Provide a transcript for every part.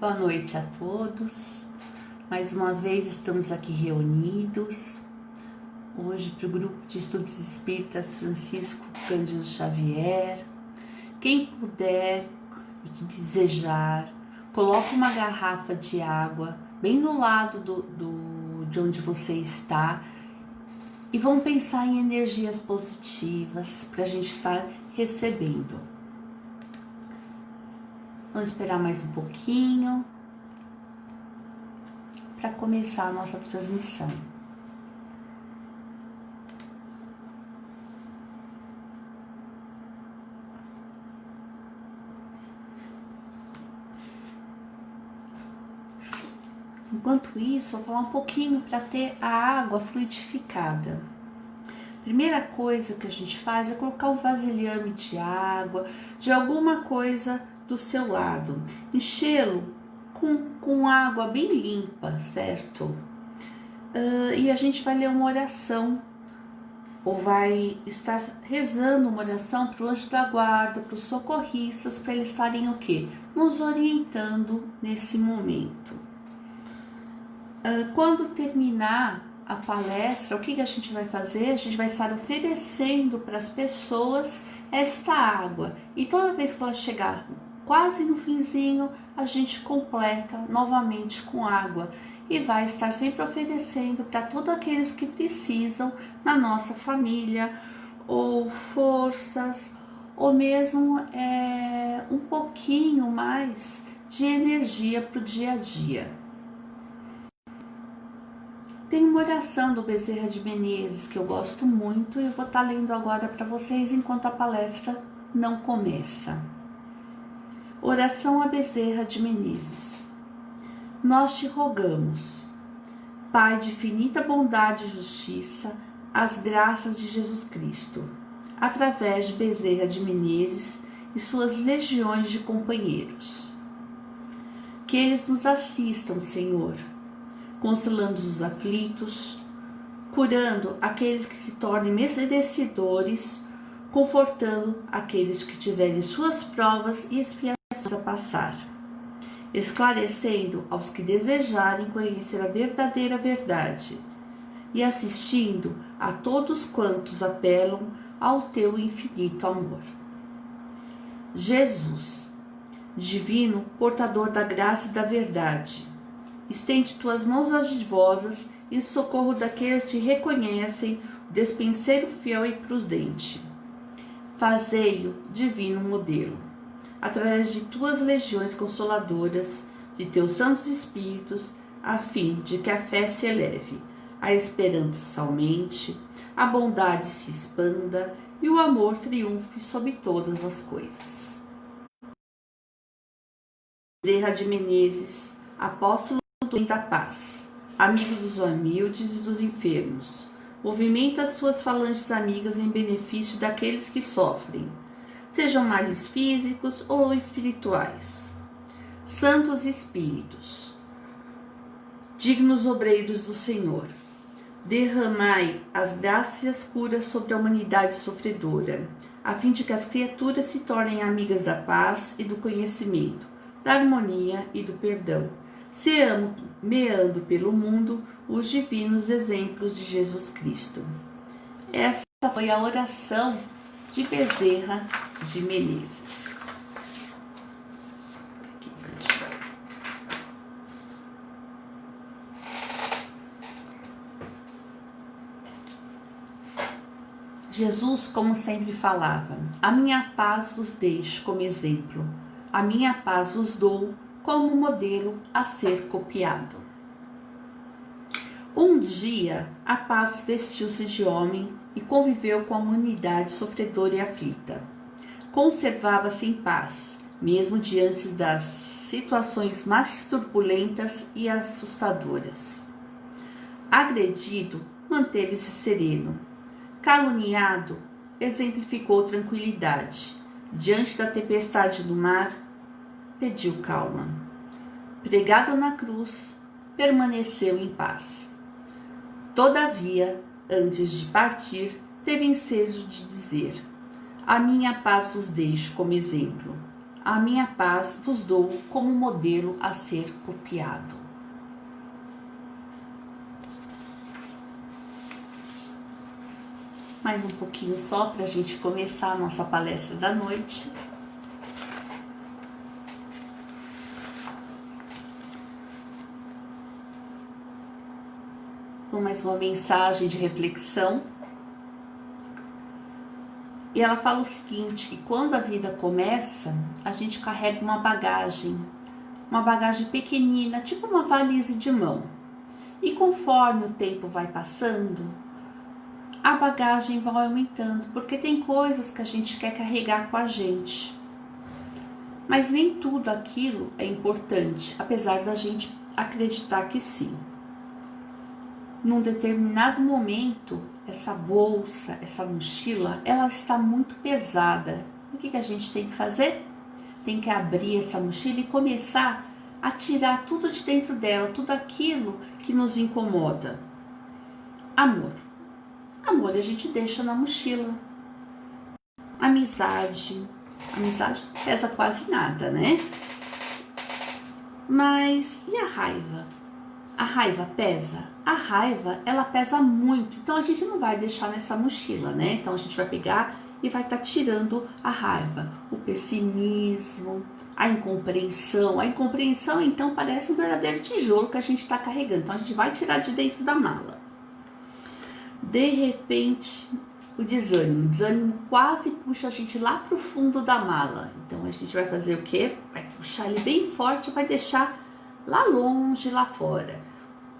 Boa noite a todos. Mais uma vez estamos aqui reunidos. Hoje para o grupo de estudos espíritas Francisco Cândido Xavier. Quem puder e que desejar, coloque uma garrafa de água bem no lado de onde você está e vamos pensar em energias positivas para a gente estar recebendo. Vamos esperar mais um pouquinho para começar a nossa transmissão. Enquanto isso, eu vou falar um pouquinho para ter a água fluidificada. Primeira coisa que a gente faz é colocar um vasilhame de água, de alguma coisa do seu lado, enchê-lo com água bem limpa, certo? E a gente vai ler uma oração, ou vai estar rezando uma oração para o anjo da guarda, para os socorristas, para eles estarem o quê? Nos orientando nesse momento. Quando terminar a palestra, o que a gente vai fazer? A gente vai estar oferecendo para as pessoas esta água, e toda vez que ela chegar quase no finzinho, a gente completa novamente com água e vai estar sempre oferecendo para todos aqueles que precisam na nossa família, ou forças, ou mesmo um pouquinho mais de energia para o dia a dia. Tem uma oração do Bezerra de Menezes que eu gosto muito e eu vou estar lendo agora para vocês enquanto a palestra não começa. Oração a Bezerra de Menezes. Nós te rogamos, Pai de infinita bondade e justiça, as graças de Jesus Cristo, através de Bezerra de Menezes e suas legiões de companheiros. Que eles nos assistam, Senhor, consolando os aflitos, curando aqueles que se tornem merecedores, confortando aqueles que tiverem suas provas e expiações a passar, esclarecendo aos que desejarem conhecer a verdadeira verdade e assistindo a todos quantos apelam ao teu infinito amor. Jesus, divino portador da graça e da verdade, estende tuas mãos adivosas e socorro daqueles que te reconhecem, o despenseiro fiel e prudente. Fazei-o divino modelo, através de tuas legiões consoladoras, de teus santos espíritos, a fim de que a fé se eleve, a esperança aumente, a bondade se expanda e o amor triunfe sobre todas as coisas. Bezerra de Menezes, apóstolo do bem da paz, amigo dos humildes e dos enfermos, movimenta as tuas falanges amigas em benefício daqueles que sofrem, sejam males físicos ou espirituais. Santos Espíritos, dignos obreiros do Senhor, derramai as graças e as curas sobre a humanidade sofredora, a fim de que as criaturas se tornem amigas da paz e do conhecimento, da harmonia e do perdão, semeando pelo mundo os divinos exemplos de Jesus Cristo. Essa foi a oração de Bezerra de Menezes. Jesus, como sempre falava, a minha paz vos deixo como exemplo, a minha paz vos dou como modelo a ser copiado. Um dia, a paz vestiu-se de homem e conviveu com a humanidade sofredora e aflita. Conservava-se em paz, mesmo diante das situações mais turbulentas e assustadoras. Agredido, manteve-se sereno. Caluniado, exemplificou tranquilidade. Diante da tempestade do mar, pediu calma. Pregado na cruz, permaneceu em paz. Todavia, antes de partir, teve ensejo de dizer: a minha paz vos deixo como exemplo, A minha paz vos dou como modelo a ser copiado. Mais um pouquinho só para a gente começar a nossa palestra da noite. Com mais uma mensagem de reflexão. E ela fala o seguinte, que quando a vida começa, a gente carrega uma bagagem pequenina, tipo uma valise de mão. E conforme o tempo vai passando, a bagagem vai aumentando, porque tem coisas que a gente quer carregar com a gente. Mas nem tudo aquilo é importante, apesar da gente acreditar que sim. Num determinado momento, essa bolsa, essa mochila, ela está muito pesada. O que a gente tem que fazer? Tem que abrir essa mochila e começar a tirar tudo de dentro dela, tudo aquilo que nos incomoda. Amor. Amor a gente deixa na mochila. Amizade. Amizade não pesa quase nada, né? Mas e a raiva? A raiva pesa? A raiva, ela pesa muito. Então a gente não vai deixar nessa mochila, né? Então a gente vai pegar e vai estar tirando a raiva, o pessimismo, a incompreensão. A incompreensão, então, parece um verdadeiro tijolo que a gente está carregando. Então a gente vai tirar de dentro da mala. De repente, o desânimo quase puxa a gente lá para o fundo da mala. Então a gente vai fazer o quê? Vai puxar ele bem forte, vai deixar lá longe, lá fora.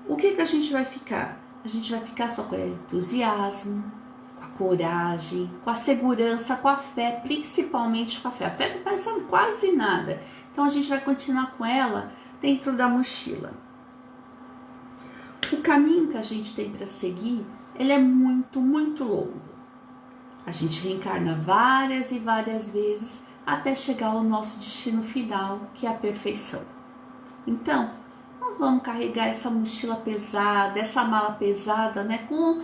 O que a gente vai ficar? A gente vai ficar só com o entusiasmo, com a coragem, com a segurança, com a fé, principalmente com a fé. A fé não pesa quase nada. Então a gente vai continuar com ela dentro da mochila. O caminho que a gente tem para seguir, ele é muito, muito longo. A gente reencarna várias e várias vezes até chegar ao nosso destino final, que é a perfeição. Então, não vamos carregar essa mochila pesada, essa mala pesada, né, com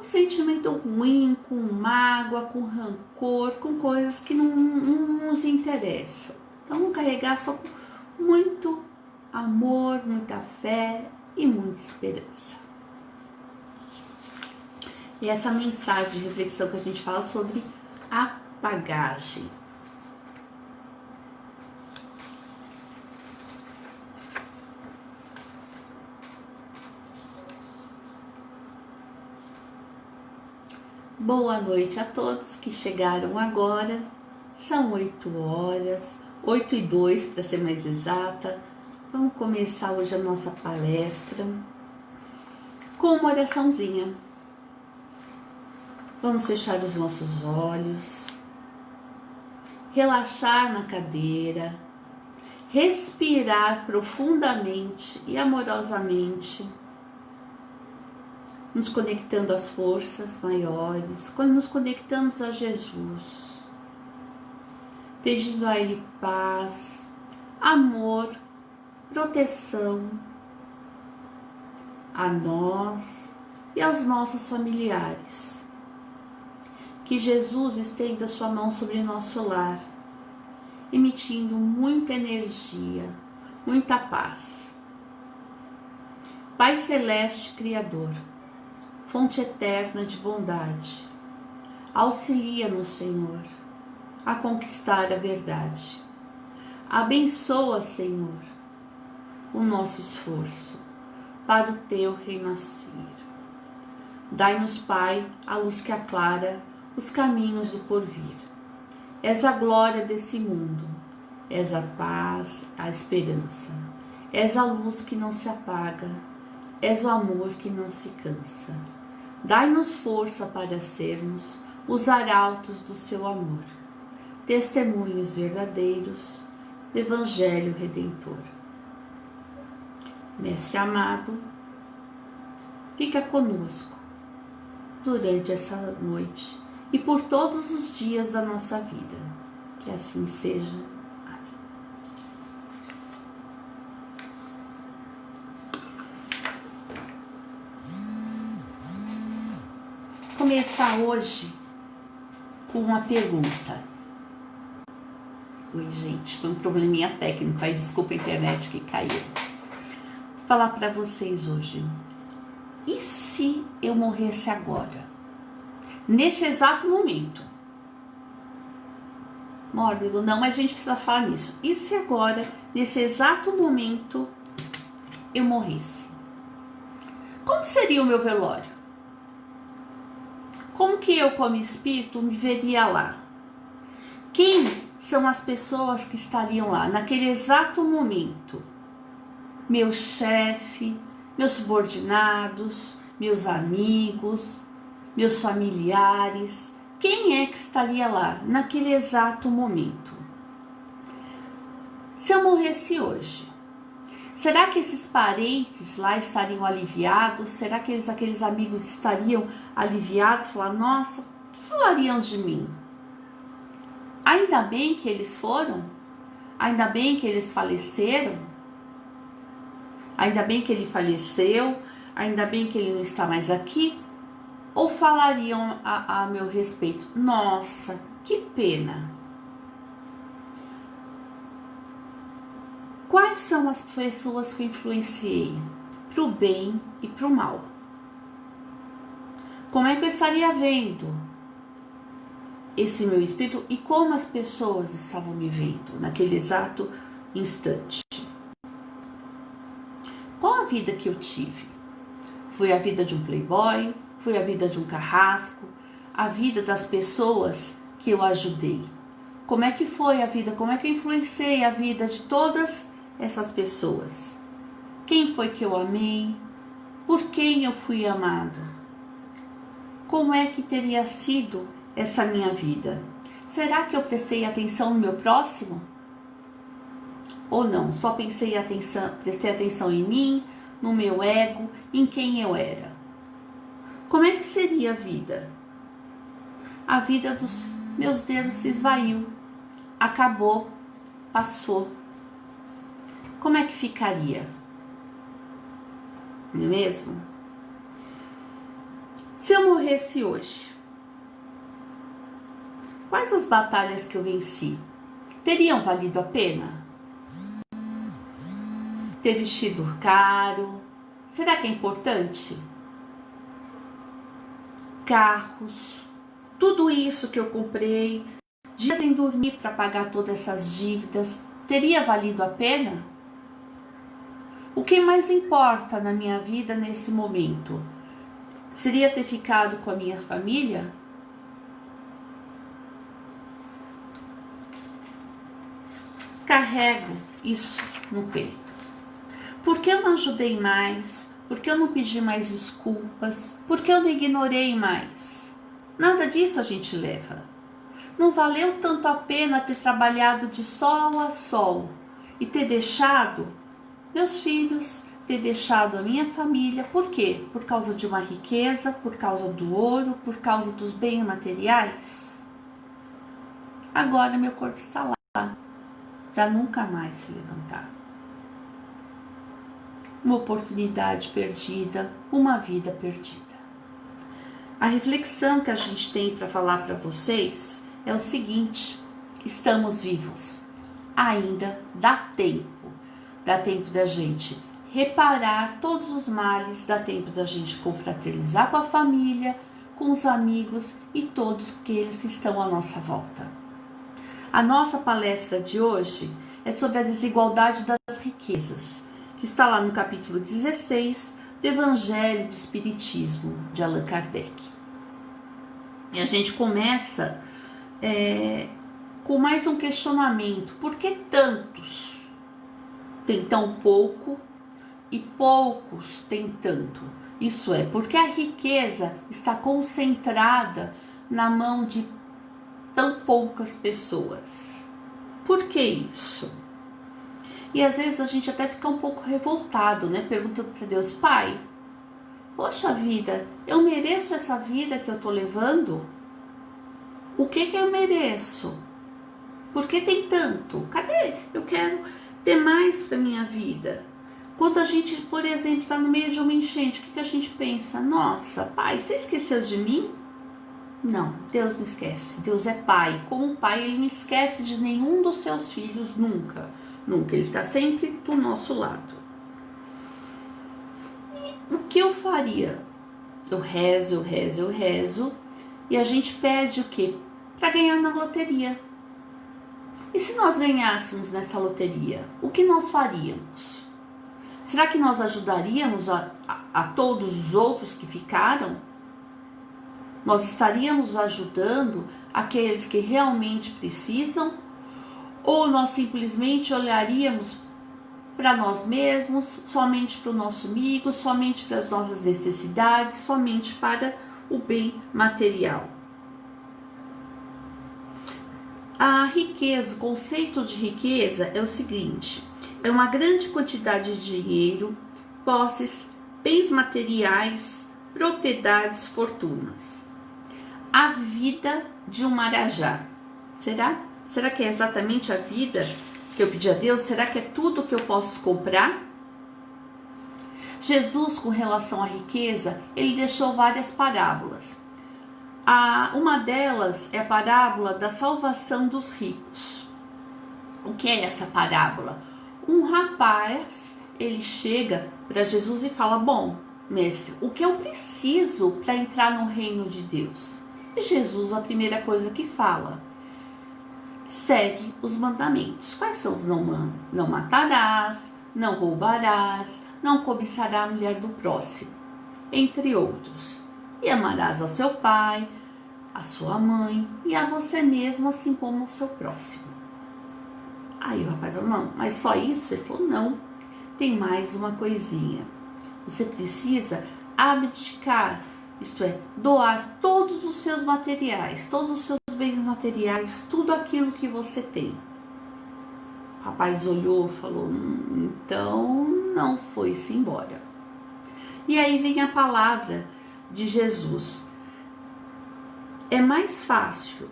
sentimento ruim, com mágoa, com rancor, com coisas que não nos interessam. Então, vamos carregar só com muito amor, muita fé e muita esperança. E essa mensagem de reflexão que a gente fala sobre a bagagem. Boa noite a todos que chegaram agora. São 8 horas, 8:02 para ser mais exata. Vamos começar hoje a nossa palestra com uma oraçãozinha. Vamos fechar os nossos olhos, relaxar na cadeira, respirar profundamente e amorosamente, nos conectando às forças maiores, quando nos conectamos a Jesus, pedindo a Ele paz, amor, proteção a nós e aos nossos familiares. Que Jesus estenda sua mão sobre nosso lar, emitindo muita energia, muita paz. Pai Celeste Criador, fonte eterna de bondade, auxilia-nos, Senhor, a conquistar a verdade. Abençoa, Senhor, o nosso esforço para o Teu renascer. Dai-nos, Pai, a luz que aclara os caminhos do porvir. És a glória desse mundo, és a paz, a esperança, és a luz que não se apaga, és o amor que não se cansa. Dai-nos força para sermos os arautos do seu amor, testemunhos verdadeiros do Evangelho Redentor. Mestre amado, fica conosco durante essa noite e por todos os dias da nossa vida. Que assim seja. Amém. Começar hoje com uma pergunta. Oi, gente, foi um probleminha técnico aí, desculpa a internet que caiu. Vou falar para vocês hoje. E se eu morresse agora? Neste exato momento? Mórbido, não, mas a gente precisa falar nisso. E se agora, nesse exato momento, eu morresse? Como seria o meu velório? Como que eu, como espírito, me veria lá? Quem são as pessoas que estariam lá naquele exato momento? Meu chefe, meus subordinados, meus amigos, meus familiares. Quem é que estaria lá naquele exato momento? Se eu morresse hoje, será que esses parentes lá estariam aliviados? Será que aqueles amigos estariam aliviados? Falar, nossa, o que falariam de mim? Ainda bem que eles foram? Ainda bem que eles faleceram? Ainda bem que ele faleceu? Ainda bem que ele não está mais aqui? Ou falariam a meu respeito, nossa, que pena? Quais são as pessoas que eu influenciei para o bem e para o mal? Como é que eu estaria vendo esse meu espírito e como as pessoas estavam me vendo naquele exato instante? Qual a vida que eu tive? Foi a vida de um playboy? Foi a vida de um carrasco? A vida das pessoas que eu ajudei? Como é que foi a vida? Como é que eu influenciei a vida de todas essas pessoas? Quem foi que eu amei? Por quem eu fui amado? Como é que teria sido essa minha vida? Será que eu prestei atenção no meu próximo? Ou não? Só prestei atenção em mim, no meu ego, em quem eu era? Como é que seria a vida? A vida dos meus dedos se esvaiu, acabou, passou. Como é que ficaria? Não é mesmo? Se eu morresse hoje, quais as batalhas que eu venci? Teriam valido a pena? Ter vestido caro? Será que é importante? Carros, tudo isso que eu comprei, dias sem dormir para pagar todas essas dívidas, teria valido a pena? O que mais importa na minha vida nesse momento? Seria ter ficado com a minha família? Carrego isso no peito. Por que eu não ajudei mais? Por que eu não pedi mais desculpas? Por que eu não ignorei mais? Nada disso a gente leva. Não valeu tanto a pena ter trabalhado de sol a sol e ter deixado meus filhos, ter deixado a minha família. Por quê? Por causa de uma riqueza, por causa do ouro, por causa dos bens materiais? Agora meu corpo está lá, para nunca mais se levantar. Uma oportunidade perdida, uma vida perdida. A reflexão que a gente tem para falar para vocês é o seguinte: estamos vivos, ainda dá tempo da gente reparar todos os males, dá tempo da gente confraternizar com a família, com os amigos e todos aqueles que estão à nossa volta. A nossa palestra de hoje é sobre a desigualdade das riquezas, que está lá no capítulo 16 do Evangelho do Espiritismo, de Allan Kardec. E a gente começa com mais um questionamento: por que tantos têm tão pouco e poucos têm tanto? Isso é, porque a riqueza está concentrada na mão de tão poucas pessoas. Por que isso? E às vezes a gente até fica um pouco revoltado, né? Perguntando para Deus: Pai, poxa vida, eu mereço essa vida que eu tô levando? O que eu mereço? Por que tem tanto? Cadê? Eu quero ter mais para minha vida. Quando a gente, por exemplo, está no meio de uma enchente, o que a gente pensa? Nossa, Pai, você esqueceu de mim? Não, Deus não esquece. Deus é pai. Como pai, ele não esquece de nenhum dos seus filhos nunca. Nunca. Ele está sempre do nosso lado. E o que eu faria? Eu rezo. E a gente pede o quê? Para ganhar na loteria. E se nós ganhássemos nessa loteria, o que nós faríamos? Será que nós ajudaríamos a todos os outros que ficaram? Nós estaríamos ajudando aqueles que realmente precisam? Ou nós simplesmente olharíamos para nós mesmos, somente para o nosso amigo, somente para as nossas necessidades, somente para o bem material? A riqueza, o conceito de riqueza é o seguinte: é uma grande quantidade de dinheiro, posses, bens materiais, propriedades, fortunas. A vida de um marajá. Será? Será que é exatamente a vida que eu pedi a Deus? Será que é tudo que eu posso comprar? Jesus, com relação à riqueza, ele deixou várias parábolas. Uma delas é a parábola da salvação dos ricos. O que é essa parábola? Um rapaz, ele chega para Jesus e fala: bom, mestre, o que eu preciso para entrar no reino de Deus? E Jesus, a primeira coisa que fala: segue os mandamentos. Quais são os? Não matarás, não roubarás, não cobiçarás a mulher do próximo, entre outros. E amarás ao seu pai, a sua mãe e a você mesmo, assim como o seu próximo. Aí o rapaz falou: não, mas só isso? Ele falou: não, tem mais uma coisinha. Você precisa abdicar, isto é, doar todos os seus materiais, todos os seus bens materiais, tudo aquilo que você tem. O rapaz olhou e falou: então não foi-se embora. E aí vem a palavra de Jesus: é mais fácil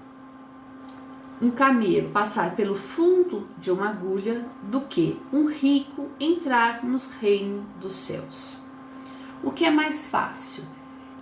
um camelo passar pelo fundo de uma agulha do que um rico entrar no reino dos céus. O que é mais fácil?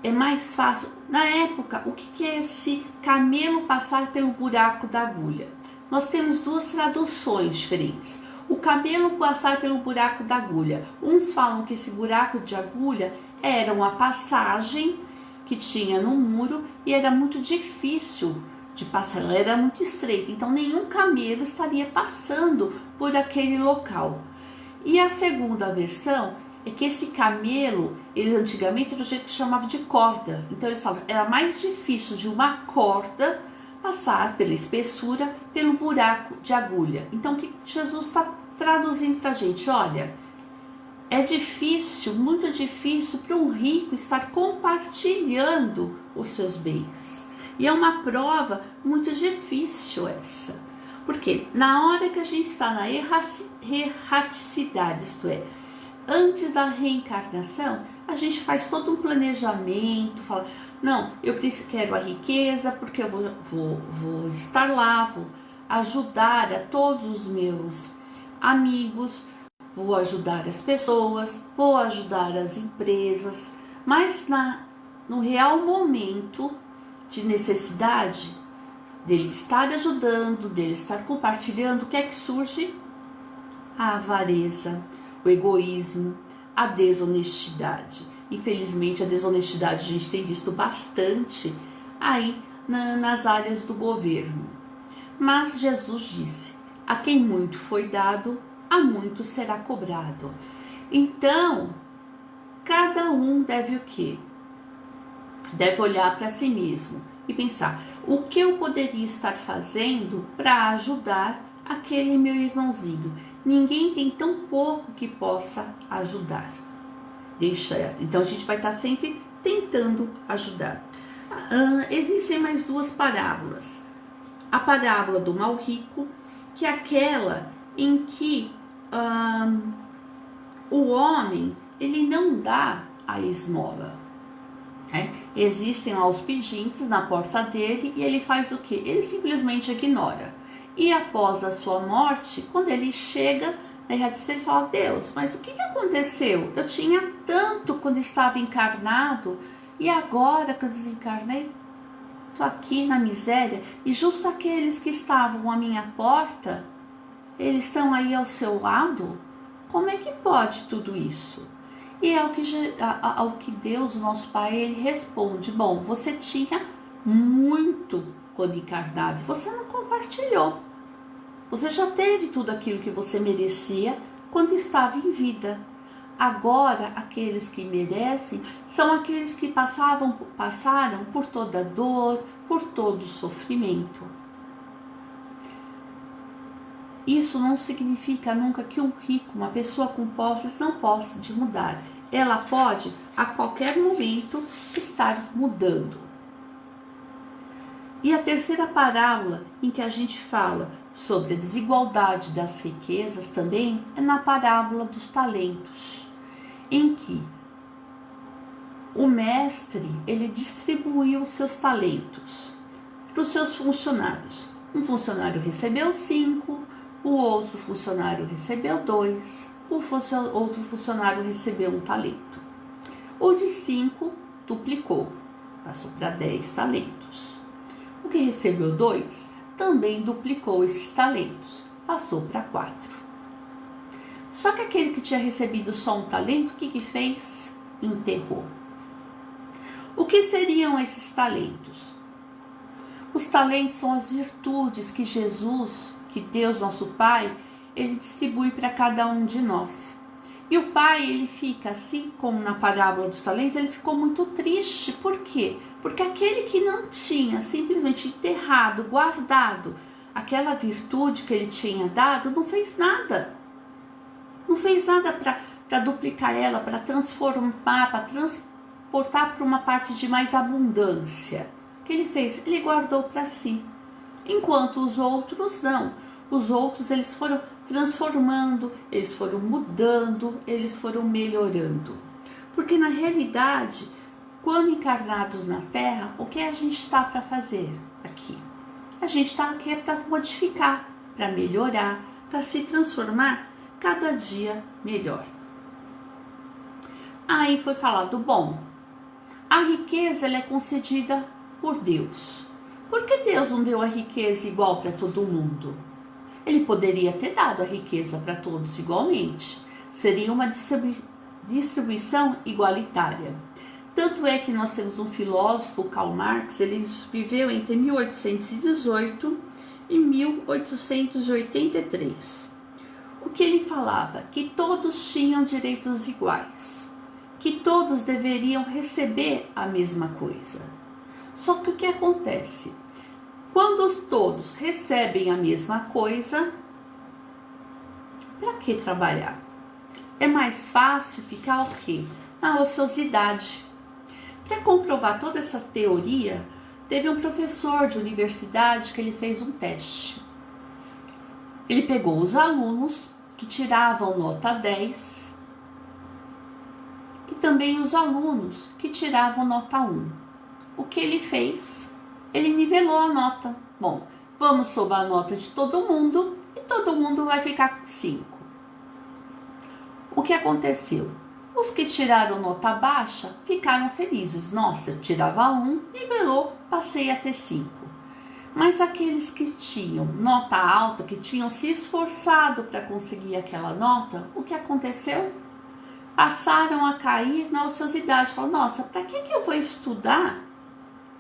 É mais fácil, na época, o que é esse camelo passar pelo buraco da agulha? Nós temos duas traduções diferentes. O camelo passar pelo buraco da agulha. Uns falam que esse buraco de agulha era uma passagem que tinha no muro e era muito difícil de passar, ela era muito estreita, então nenhum camelo estaria passando por aquele local. E a segunda versão é que esse camelo, ele antigamente era do jeito que chamava de corda, então eles falavam, era mais difícil de uma corda passar pela espessura, pelo buraco de agulha. Então o que Jesus está traduzindo para a gente? Olha, é difícil, muito difícil para um rico estar compartilhando os seus bens. E é uma prova muito difícil essa. Porque na hora que a gente está na erraticidade, isto é, antes da reencarnação, a gente faz todo um planejamento, fala, não, eu quero a riqueza porque eu vou estar lá, vou ajudar a todos os meus amigos, vou ajudar as pessoas, vou ajudar as empresas, mas no real momento de necessidade dele estar ajudando, dele estar compartilhando, o que é que surge? A avareza, o egoísmo, a desonestidade. Infelizmente, a desonestidade a gente tem visto bastante aí nas áreas do governo. Mas Jesus disse: a quem muito foi dado, a muito será cobrado. Então, cada um deve o quê? Deve olhar para si mesmo e pensar: o que eu poderia estar fazendo para ajudar aquele meu irmãozinho? Ninguém tem tão pouco que possa ajudar. Então a gente vai estar sempre tentando ajudar. Existem mais duas parábolas. A parábola do mal rico, que é aquela em que o homem ele não dá a esmola. Existem lá os pedintes na porta dele e ele faz o quê? Ele simplesmente ignora. E após a sua morte, quando ele chega na erradicidade, ele fala: Deus, mas o que aconteceu? Eu tinha tanto quando estava encarnado e agora que eu desencarnei? estou aqui na miséria e justo aqueles que estavam à minha porta, eles estão aí ao seu lado? Como é que pode tudo isso? E é ao que Deus, nosso Pai, ele responde: bom, você tinha muito quando encarnado, você não compartilhou. Você já teve tudo aquilo que você merecia quando estava em vida. Agora, aqueles que merecem são aqueles que passaram por toda dor, por todo sofrimento. Isso não significa nunca que um rico, uma pessoa com posses, não possa de mudar. Ela pode, a qualquer momento, estar mudando. E a terceira parábola em que a gente fala sobre a desigualdade das riquezas também é na parábola dos talentos, em que o mestre, ele distribuiu os seus talentos para os seus funcionários. Um funcionário recebeu 5, o outro funcionário recebeu 2, outro funcionário recebeu 1 talento. O de 5 duplicou, passou para 10 talentos. O que recebeu 2 também duplicou esses talentos, passou para 4. Só que aquele que tinha recebido só 1 talento, o que fez? Enterrou. O que seriam esses talentos? Os talentos são as virtudes que Jesus, que Deus, nosso Pai, ele distribui para cada um de nós. E o pai, ele fica, assim como na parábola dos talentos, ele ficou muito triste. Por quê? Porque aquele que não tinha simplesmente enterrado, guardado aquela virtude que ele tinha dado, não fez nada. Não fez nada para duplicar ela, para transformar, para transportar para uma parte de mais abundância. O que ele fez? Ele guardou para si. Enquanto os outros não. Os outros, eles foram transformando, eles foram mudando, eles foram melhorando. Porque na realidade, quando encarnados na Terra, o que a gente está para fazer aqui? A gente está aqui para modificar, para melhorar, para se transformar cada dia melhor. Aí foi falado, bom, a riqueza ela é concedida por Deus. Por que Deus não deu a riqueza igual para todo mundo? Ele poderia ter dado a riqueza para todos igualmente. Seria uma distribuição igualitária. Tanto é que nós temos um filósofo, Karl Marx, ele viveu entre 1818 e 1883. O que ele falava? Que todos tinham direitos iguais, que todos deveriam receber a mesma coisa. Só que o que acontece? Quando todos recebem a mesma coisa, para que trabalhar? É mais fácil ficar o quê? Na ociosidade. Para comprovar toda essa teoria, teve um professor de universidade que ele fez um teste. Ele pegou os alunos que tiravam nota 10 e também os alunos que tiravam nota 1. O que ele fez? Ele nivelou a nota. Bom, vamos somar a nota de todo mundo e todo mundo vai ficar com 5. O que aconteceu? Os que tiraram nota baixa ficaram felizes. Nossa, eu tirava 1, nivelou, passei a ter 5. Mas aqueles que tinham nota alta, que tinham se esforçado para conseguir aquela nota, o que aconteceu? Passaram a cair na ociosidade. Falaram, nossa, para que eu vou estudar?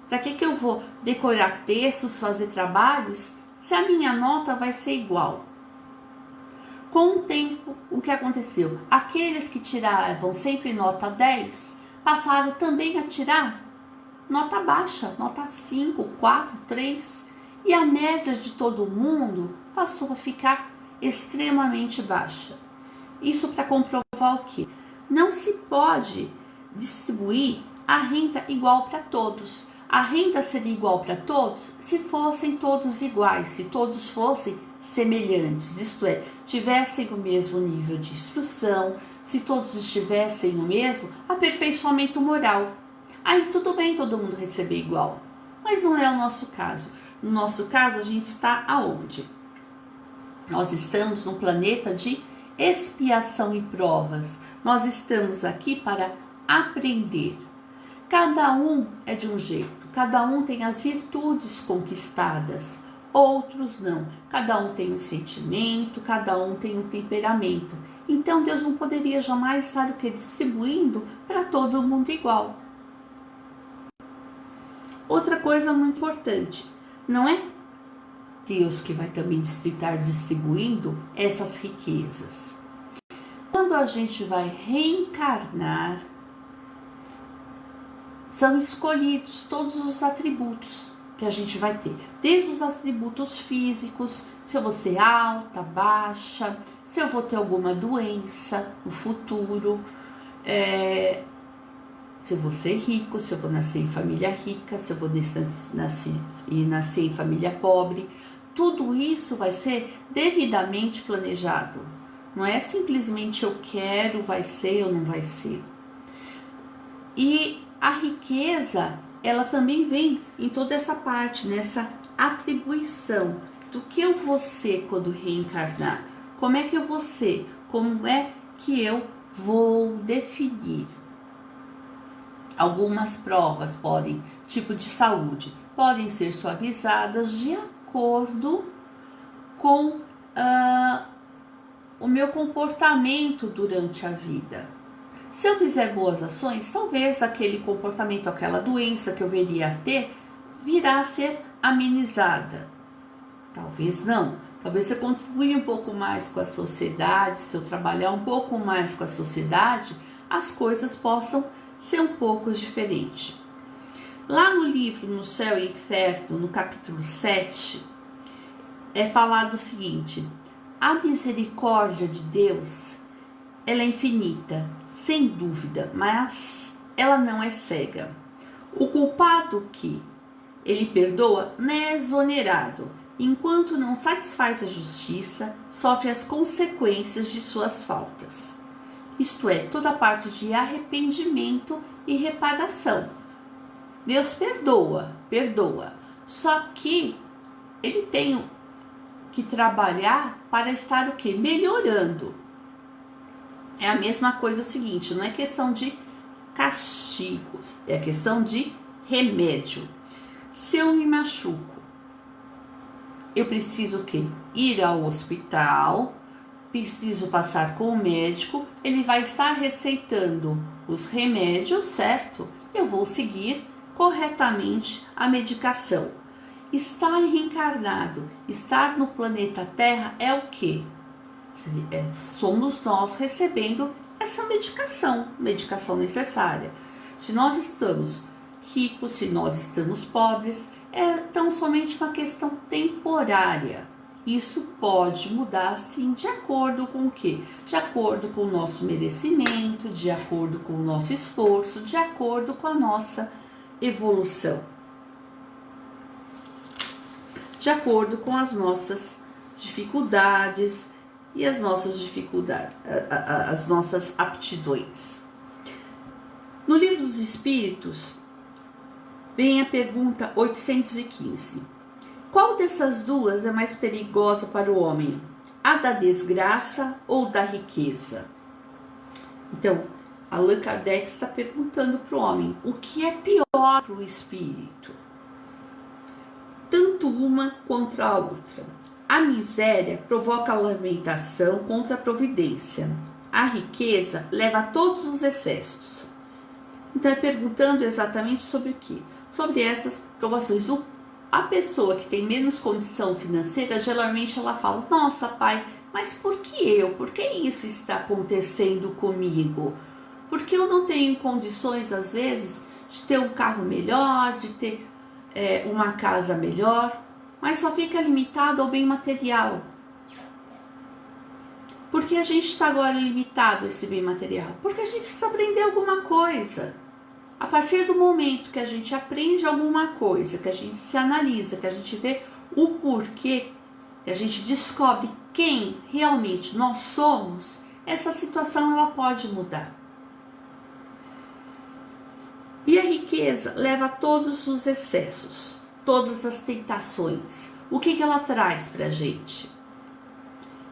Para que eu vou decorar textos, fazer trabalhos, se a minha nota vai ser igual? Com o tempo, o que aconteceu? Aqueles que tiravam sempre nota 10, passaram também a tirar nota baixa, nota 5, 4, 3. E a média de todo mundo passou a ficar extremamente baixa. Isso para comprovar o quê? Não se pode distribuir a renda igual para todos. A renda seria igual para todos se fossem todos iguais, se todos fossem semelhantes, isto é, tivessem o mesmo nível de instrução, se todos estivessem no mesmo aperfeiçoamento moral. Aí tudo bem todo mundo receber igual, mas não é o nosso caso. No nosso caso, a gente está aonde? Nós estamos num planeta de expiação e provas. Nós estamos aqui para aprender. Cada um é de um jeito. cada um tem as virtudes conquistadas, outros não. Cada um tem um sentimento, cada um tem um temperamento. Então Deus não poderia jamais estar o que? Distribuindo para todo mundo igual. Outra coisa muito importante, não é Deus que vai também estar distribuindo essas riquezas. Quando a gente vai reencarnar, são escolhidos todos os atributos que a gente vai ter, desde os atributos físicos, se eu vou ser alta, baixa, se eu vou ter alguma doença no futuro, se eu vou ser rico, se eu vou nascer em família rica, se eu vou nascer em família pobre. Tudo isso vai ser devidamente planejado. Não é simplesmente eu quero, vai ser ou não vai ser. E a riqueza, ela também vem em toda essa parte, nessa atribuição do que eu vou ser quando reencarnar. Como é que eu vou ser? Como é que eu vou definir? Algumas provas podem, tipo de saúde, podem ser suavizadas de acordo com o meu comportamento durante a vida. Se eu fizer boas ações, talvez aquele comportamento, aquela doença que eu viria a ter, virá a ser amenizada. Talvez não. Talvez se eu contribuir um pouco mais com a sociedade, se eu trabalhar um pouco mais com a sociedade, as coisas possam ser um pouco diferentes. Lá no livro No Céu e Inferno, no capítulo 7, é falado o seguinte: a misericórdia de Deus, ela é infinita, sem dúvida, mas ela não é cega. O culpado que ele perdoa não é exonerado, enquanto não satisfaz a justiça, sofre as consequências de suas faltas. Isto é, toda a parte de arrependimento e reparação. Deus perdoa, só que ele tem que trabalhar para estar o quê? Melhorando. É a mesma coisa o seguinte, não é questão de castigos, é questão de remédio. Se eu me machuco, eu preciso o quê? Ir ao hospital, preciso passar com o médico, ele vai estar receitando os remédios, certo? Eu vou seguir corretamente a medicação. Estar reencarnado, estar no planeta Terra é o quê? Somos nós recebendo essa medicação necessária. Se nós estamos ricos, se nós estamos pobres, é tão somente uma questão temporária. Isso pode mudar sim de acordo com o quê? De acordo com o nosso merecimento, de acordo com o nosso esforço, de acordo com a nossa evolução, de acordo com as nossas dificuldades e as nossas aptidões. No Livro dos Espíritos vem a pergunta 815. Qual dessas duas é mais perigosa para o homem? A da desgraça ou da riqueza? Então, Allan Kardec está perguntando para o homem, o que é pior para o espírito? Tanto uma quanto a outra. A miséria provoca a lamentação contra a providência. A riqueza leva a todos os excessos. Então, é perguntando exatamente sobre o quê? Sobre essas provações. A pessoa que tem menos condição financeira, geralmente ela fala, nossa pai, mas por que eu? Por que isso está acontecendo comigo? Porque eu não tenho condições, às vezes, de ter um carro melhor, de ter uma casa melhor, mas só fica limitado ao bem material. Por que a gente está agora limitado a esse bem material? Porque a gente precisa aprender alguma coisa. A partir do momento que a gente aprende alguma coisa, que a gente se analisa, que a gente vê o porquê, que a gente descobre quem realmente nós somos, essa situação ela pode mudar. E a riqueza leva a todos os excessos, todas as tentações. O que ela traz para a gente?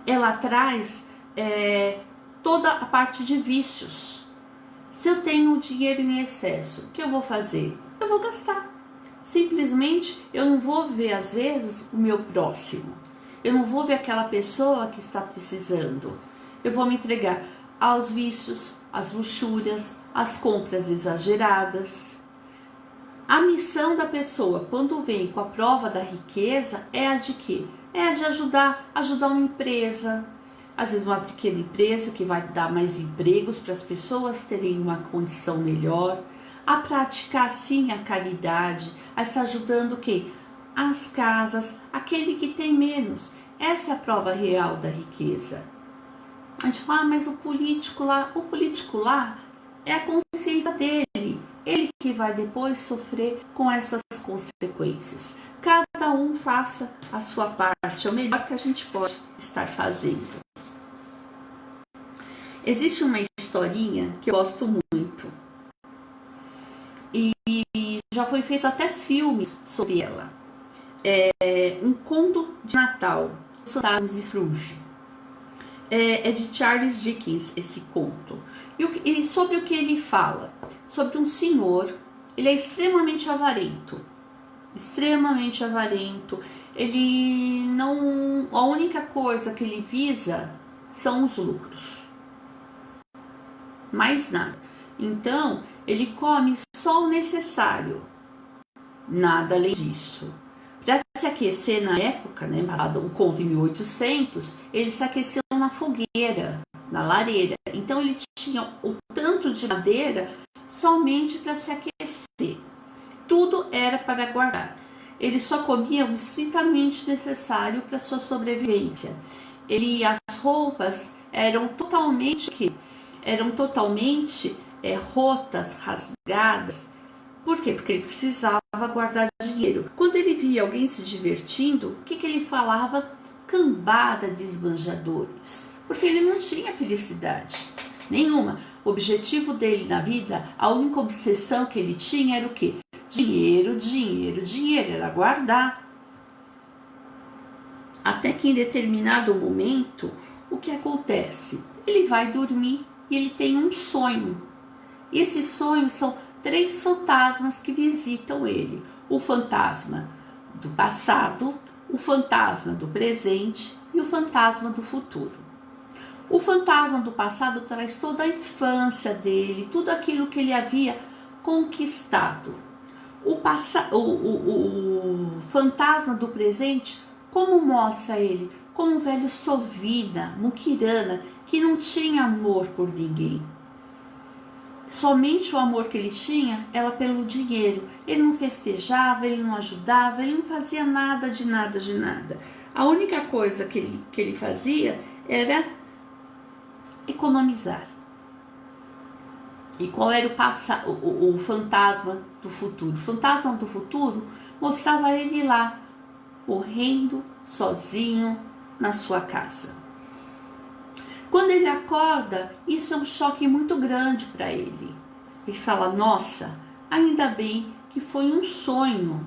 Ela traz toda a parte de vícios. Se eu tenho dinheiro em excesso, o que eu vou fazer? Eu vou gastar. Simplesmente eu não vou ver, às vezes, o meu próximo. Eu não vou ver aquela pessoa que está precisando. Eu vou me entregar aos vícios, às luxúrias, às compras exageradas. A missão da pessoa, quando vem com a prova da riqueza, é a de quê? É a de ajudar uma empresa, às vezes uma pequena empresa que vai dar mais empregos para as pessoas terem uma condição melhor, a praticar sim a caridade, a estar ajudando o quê? As casas, aquele que tem menos. Essa é a prova real da riqueza. A gente fala, mas o político lá é a consciência dele, ele que vai depois sofrer com essas consequências. Cada um faça a sua parte, é o melhor que a gente pode estar fazendo. Existe uma historinha que eu gosto muito e já foi feito até filmes sobre ela. É um conto de Natal, Os Fantasmas de Scrooge. É de Charles Dickens esse conto. E sobre o que ele fala? Sobre um senhor, ele é extremamente avarento. Extremamente avarento. Ele não... A única coisa que ele visa são os lucros. Mais nada. Então, ele come só o necessário. Nada além disso. Para se aquecer na época, né, passado um conto em 1800, ele se aqueceu na fogueira, na lareira. Então ele tinha o tanto de madeira somente para se aquecer. Tudo era para guardar. Ele só comia o estritamente necessário para sua sobrevivência. As roupas eram totalmente rotas, rasgadas. Por quê? Porque ele precisava guardar dinheiro. Quando ele via alguém se divertindo, o que ele falava? Cambada de esbanjadores. Porque ele não tinha felicidade nenhuma. O objetivo dele na vida, a única obsessão que ele tinha era o quê? Dinheiro, dinheiro, dinheiro. Era guardar. Até que em determinado momento, o que acontece? Ele vai dormir e ele tem um sonho. E esses sonhos são 3 fantasmas que visitam ele. O fantasma do passado, o fantasma do presente e o fantasma do futuro. O fantasma do passado traz toda a infância dele, tudo aquilo que ele havia conquistado. O fantasma do presente, como mostra ele? Como um velho sovina, muquirana, que não tinha amor por ninguém. Somente o amor que ele tinha era pelo dinheiro. Ele não festejava, ele não ajudava, ele não fazia nada de nada de nada. A única coisa que ele fazia era economizar. E qual era o fantasma do futuro? O fantasma do futuro mostrava ele lá, morrendo sozinho na sua casa. Quando ele acorda, isso é um choque muito grande para ele. Ele fala, nossa, ainda bem que foi um sonho.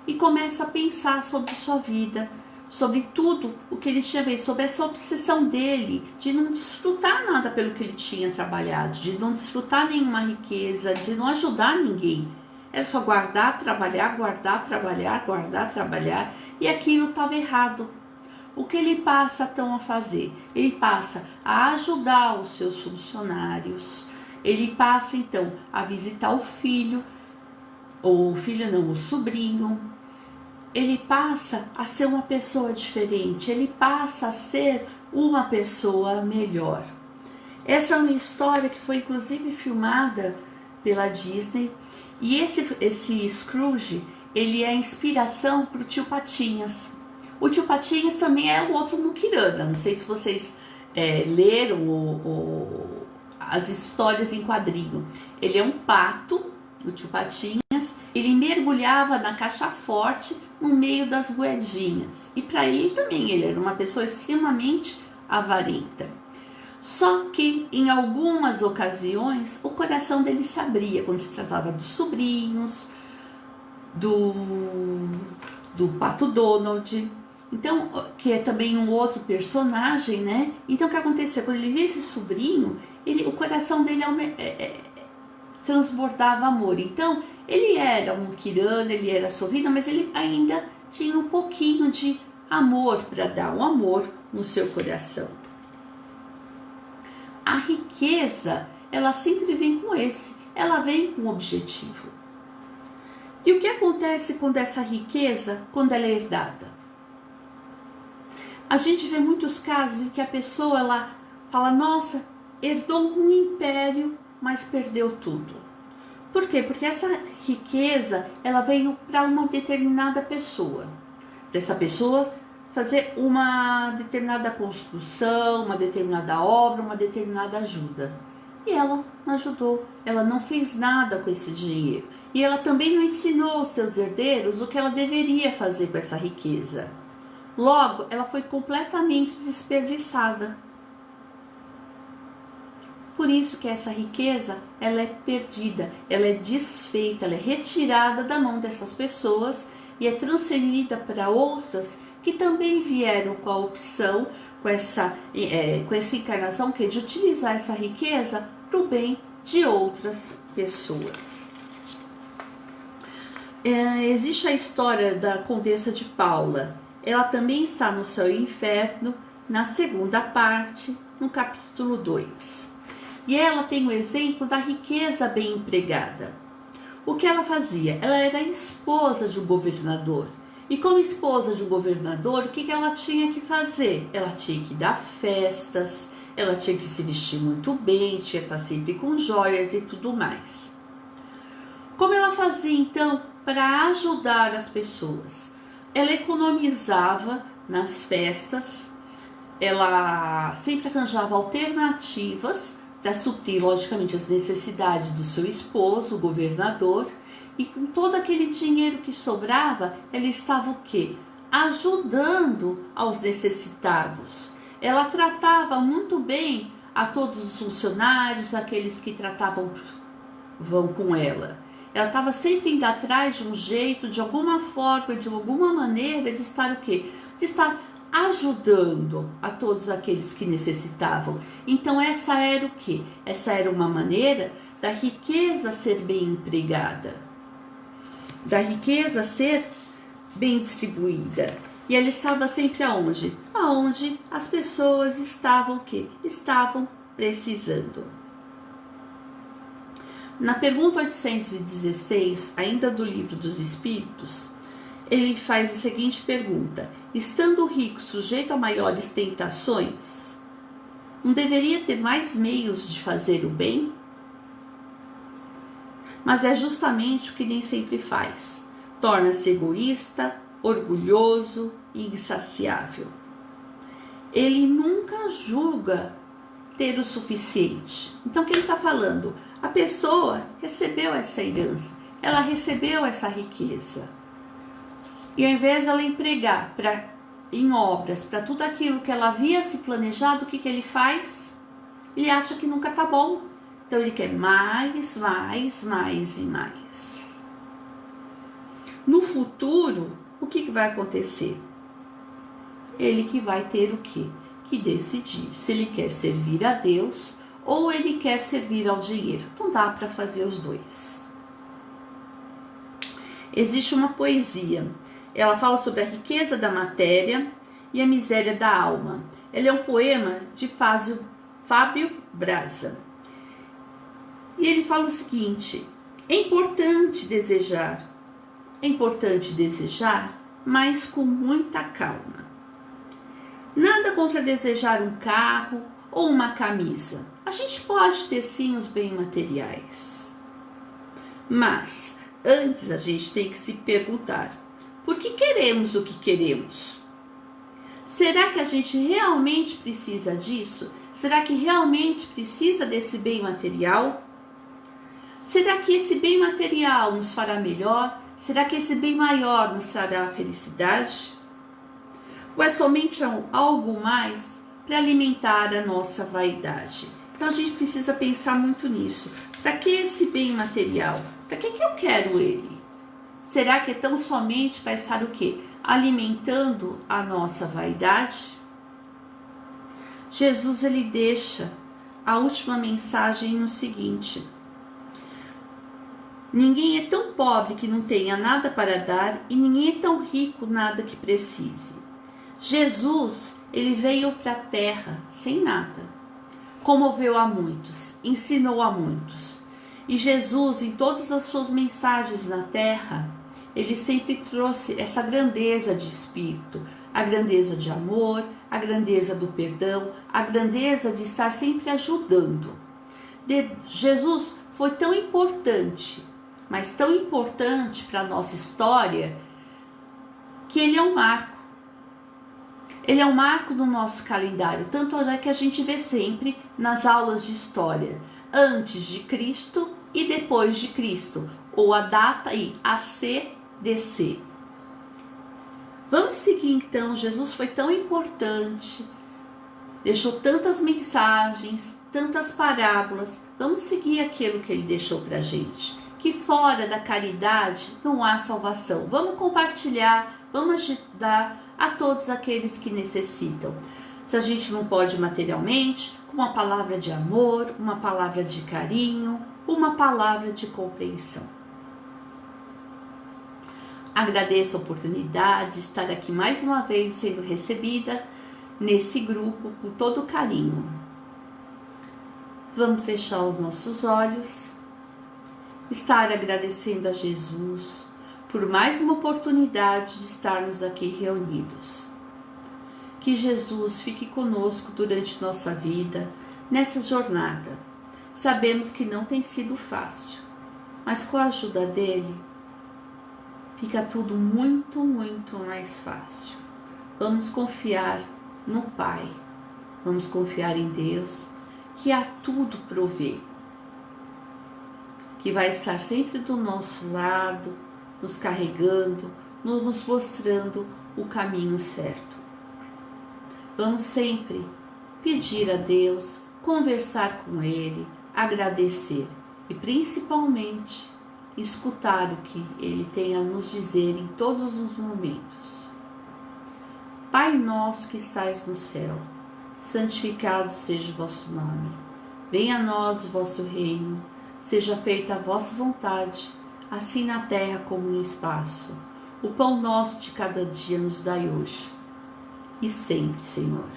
E começa a pensar sobre sua vida, sobre tudo o que ele tinha feito, sobre essa obsessão dele de não desfrutar nada pelo que ele tinha trabalhado, de não desfrutar nenhuma riqueza, de não ajudar ninguém. Era só guardar, trabalhar, guardar, trabalhar, guardar, trabalhar. E aquilo estava errado. O que ele passa então a fazer? Ele passa a ajudar os seus funcionários, ele passa então a visitar o filho, ou o filho não, o sobrinho, ele passa a ser uma pessoa diferente, ele passa a ser uma pessoa melhor. Essa é uma história que foi inclusive filmada pela Disney, e esse Scrooge, ele é a inspiração para o Tio Patinhas. O Tio Patinhas também é um outro muquirana. Não sei se vocês leram as histórias em quadrinho. Ele é um pato, o Tio Patinhas. Ele mergulhava na caixa forte no meio das moedinhas. E para ele também, ele era uma pessoa extremamente avarenta. Só que em algumas ocasiões o coração dele se abria quando se tratava dos sobrinhos, do Pato Donald. Então, que é também um outro personagem, né? Então, o que acontecia? Quando ele via esse sobrinho, o coração dele transbordava amor. Então, ele era um muquirana, ele era sorrindo, mas ele ainda tinha um pouquinho de amor para dar, um amor no seu coração. A riqueza, ela sempre vem com ela vem com um objetivo. E o que acontece quando essa riqueza, quando ela é herdada? A gente vê muitos casos em que a pessoa, ela fala, nossa, herdou um império, mas perdeu tudo. Por quê? Porque essa riqueza, ela veio para uma determinada pessoa. Dessa pessoa fazer uma determinada construção, uma determinada obra, uma determinada ajuda. E ela não ajudou, ela não fez nada com esse dinheiro. E ela também não ensinou aos seus herdeiros o que ela deveria fazer com essa riqueza. Logo, ela foi completamente desperdiçada. Por isso que essa riqueza, ela é perdida, ela é desfeita, ela é retirada da mão dessas pessoas e é transferida para outras que também vieram com a opção, com essa encarnação, que é de utilizar essa riqueza para o bem de outras pessoas. Existe a história da Condessa de Paula. Ela também está no Céu e Inferno, na segunda parte, no capítulo 2. E ela tem o exemplo da riqueza bem empregada. O que ela fazia? Ela era esposa de um governador. E como esposa de um governador, o que ela tinha que fazer? Ela tinha que dar festas, ela tinha que se vestir muito bem, tinha que estar sempre com joias e tudo mais. Como ela fazia então para ajudar as pessoas? Ela economizava nas festas, ela sempre arranjava alternativas para suprir, logicamente, as necessidades do seu esposo, o governador, e com todo aquele dinheiro que sobrava, ela estava o quê? Ajudando aos necessitados. Ela tratava muito bem a todos os funcionários, aqueles que vão com ela. Ela estava sempre indo atrás de um jeito, de alguma forma, de alguma maneira, de estar o quê? De estar ajudando a todos aqueles que necessitavam. Então essa era o quê? Essa era uma maneira da riqueza ser bem empregada, da riqueza ser bem distribuída. E ela estava sempre aonde? Aonde as pessoas estavam o quê? Estavam precisando. Na pergunta 816, ainda do Livro dos Espíritos, ele faz a seguinte pergunta: estando o rico sujeito a maiores tentações, não deveria ter mais meios de fazer o bem? Mas é justamente o que nem sempre faz. Torna-se egoísta, orgulhoso e insaciável. Ele nunca julga ter o suficiente. Então o que ele está falando? A pessoa recebeu essa herança, ela recebeu essa riqueza. E ao invés de ela empregar em obras, para tudo aquilo que ela havia se planejado, o que ele faz? Ele acha que nunca está bom. Então ele quer mais, mais, mais e mais. No futuro, o que vai acontecer? Ele que vai ter o quê? Que decidir se ele quer servir a Deus ou ele quer servir ao dinheiro. Não dá para fazer os dois. Existe uma poesia. Ela fala sobre a riqueza da matéria e a miséria da alma. Ela é um poema de Fábio Braza. E ele fala o seguinte: é importante desejar, mas com muita calma. Nada contra desejar um carro ou uma camisa. A gente pode ter sim os bens materiais. Mas antes a gente tem que se perguntar: por que queremos o que queremos? Será que a gente realmente precisa disso? Será que realmente precisa desse bem material? Será que esse bem material nos fará melhor? Será que esse bem maior nos trará felicidade? Ou é somente algo mais para alimentar a nossa vaidade? Então a gente precisa pensar muito nisso. Para que esse bem material? Para que eu quero ele? Será que é tão somente para estar o quê? Alimentando a nossa vaidade? Jesus, ele deixa a última mensagem no seguinte: Ninguém é tão pobre que não tenha nada para dar e ninguém é tão rico nada que precise. Jesus, ele veio para a terra sem nada. Comoveu a muitos, ensinou a muitos. E Jesus, em todas as suas mensagens na terra, ele sempre trouxe essa grandeza de espírito, a grandeza de amor, a grandeza do perdão, a grandeza de estar sempre ajudando. Jesus foi tão importante, mas tão importante para a nossa história, que ele é um marco. Ele é um marco no nosso calendário, tanto é que a gente vê sempre nas aulas de história, antes de Cristo e depois de Cristo, ou a data e ACDC. Vamos seguir então. Jesus foi tão importante, deixou tantas mensagens, tantas parábolas. Vamos seguir aquilo que ele deixou para a gente, que fora da caridade não há salvação. Vamos compartilhar, vamos ajudar a todos aqueles que necessitam. Se a gente não pode materialmente, com uma palavra de amor, uma palavra de carinho, uma palavra de compreensão. Agradeço a oportunidade de estar aqui mais uma vez sendo recebida nesse grupo com todo carinho. Vamos fechar os nossos olhos, estar agradecendo a Jesus por mais uma oportunidade de estarmos aqui reunidos. Que Jesus fique conosco durante nossa vida, nessa jornada. Sabemos que não tem sido fácil, mas com a ajuda dele, fica tudo muito, muito mais fácil. Vamos confiar no Pai, vamos confiar em Deus, que a tudo provê, que vai estar sempre do nosso lado, nos carregando, nos mostrando o caminho certo. Vamos sempre pedir a Deus, conversar com Ele, agradecer e principalmente escutar o que Ele tem a nos dizer em todos os momentos. Pai nosso que estais no céu, santificado seja o vosso nome. Venha a nós o vosso reino, seja feita a vossa vontade, assim na terra como no espaço. O pão nosso de cada dia nos dai hoje. E sempre, Senhor,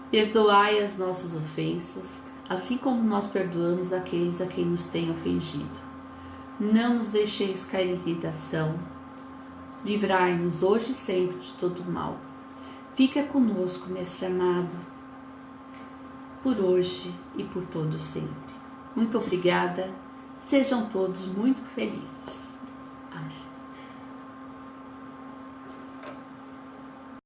perdoai as nossas ofensas, assim como nós perdoamos aqueles a quem nos têm ofendido. Não nos deixeis cair em tentação, livrai-nos hoje e sempre de todo mal. Fica conosco, Mestre amado, por hoje e por todo sempre. Muito obrigada, sejam todos muito felizes.